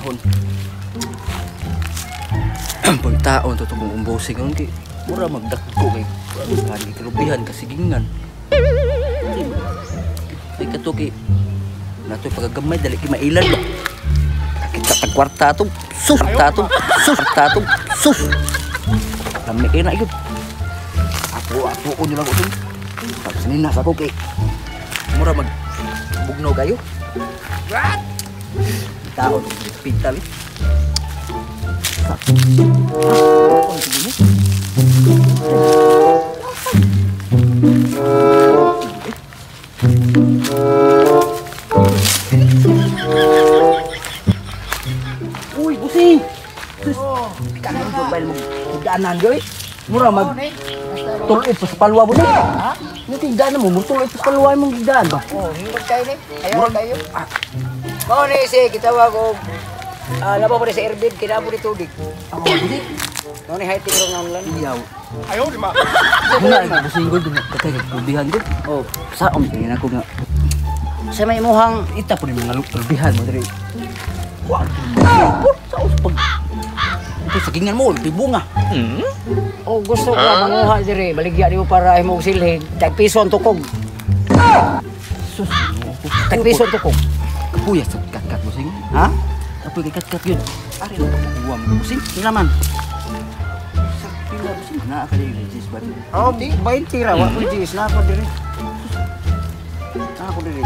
panahon. Pagtaon to mong umbosing ang ki mura magdakko kay kani kalubihan kasigingan. Ay katuki nato pagagamay dali ki mailan ba. Kita tag kwarta to sus Lami na yun. Ako ko nilang utong. Tapos ninas ako kay mura magbugnaw kayo. Taon pintal eh. Uy, busing. Kanan ko bayal mo daanan joy. Mura mag tuloy pa sa palwa mo na. Ha? Hindi daanan mo, tuloy pa sa palwa mo gidaan ba? Oh, hingot kayo ni. Ayaw kayo. Mao ni si gitawa ko. Laba mo sa airbed kinabo ni tubig. Ako hindi. Mao ni height ro nga ulan. Iyaw. Ayaw di ma. Wala ay busing gud na katay lubihan gud. Oh, saom tingin ako nga. Sa may imuhang Ita po ni mga lubihan mo diri. Wa. Saos pag ito sagingan mo, di bunga. oh gusto ko manguha diri, baligya di mo para imong silhig. Tag piso ang tukog. Sus. Tag piso ang tukog. Kapuya sa kat-kat busing. Ha? Kapuya kay kat-kat yun. Ari na pakuha mo busing. Sila man. Sa pila busing na ka diri legis ba? Oh, di 20 ra wa ko jis na ako diri. Ako diri.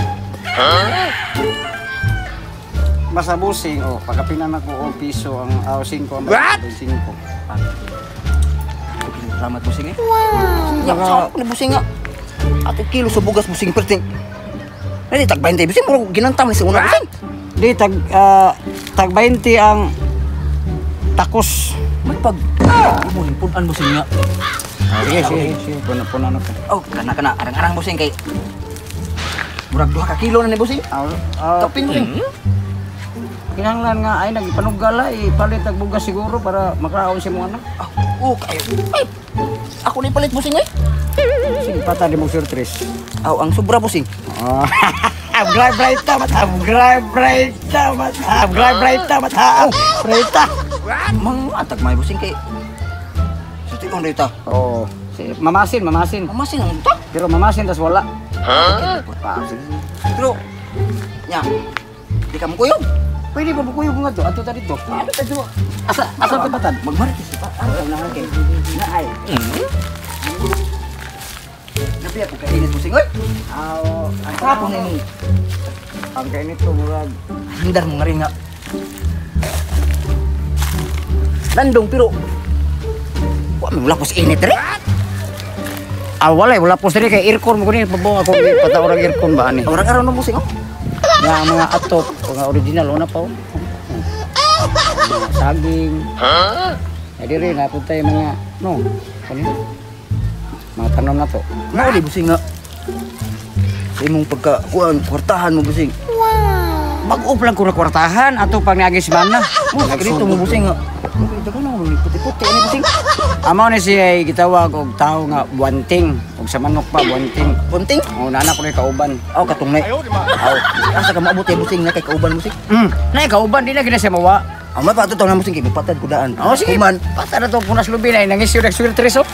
Masabusing oh, pagkapinan ako og piso ang 5 ang 25. Salamat busing eh. Wow. Ya, sa busing nga. Ato kilo sa bugas busing perting. Ay tag 20 busing mo ginantam ni sa una busing. Di tag 20 ang takos. May pag mo punan busing nga. Sige. Puna na ko. Oh, kana arang-arang busing kay murag 2 ka kilo na ni busing. Kapin busing. Kinahanglan nga ay nagpanugala palit ang bugas siguro para makaon si mga anak. Kayo. Ay. Ako ni palit busing eh. Sige pata di mo surprise. Ang sobra busing. Bright Mang atag may busing kay. Suti on dito. Oh, mamasin. Mamasin ang ito. Pero mamasin tas wala. Pero nya. Di ka mo kuyog. Pwede ba bukuyog nga to? Ato ta dito. Ano ta do? Asa tapatan? Magmarit si pa. Ano na kay. Naay. Nabi ako kainit busing oy. Ang tapon ni. Ang kainit ko murag. Hindar mo nga rin nga. Landong pero wa mo lapos init rin. Wala po diri kay aircon mo kunin pabong ako pata orang aircon ba ani. Orang araw na busing oh. Nga mga atop, mga original una pa oh. Saging. Diri na punta yung mga kanina. Mga tanom na to. Mao di busing nga. Sa imong pagkakuan kwartahan mo busing. Bag-up lang ko na kwartahan ato pag niagi si mana. Dito mo busing nga. Dagan na mo puti-puti ani busing. Amaw ni siya gitawag og tao nga buanting, og sa manok pa buanting. Bunting? Oh nana ko ni kauban. Katungnay. Asa ka maabot kay busing nga kay kauban busing. Nay kauban di na gina siya mawa. May patutong na busing kay patad kudaan. Sige man. Pata na to punas lubi na nangis yung nagsuil tres oh.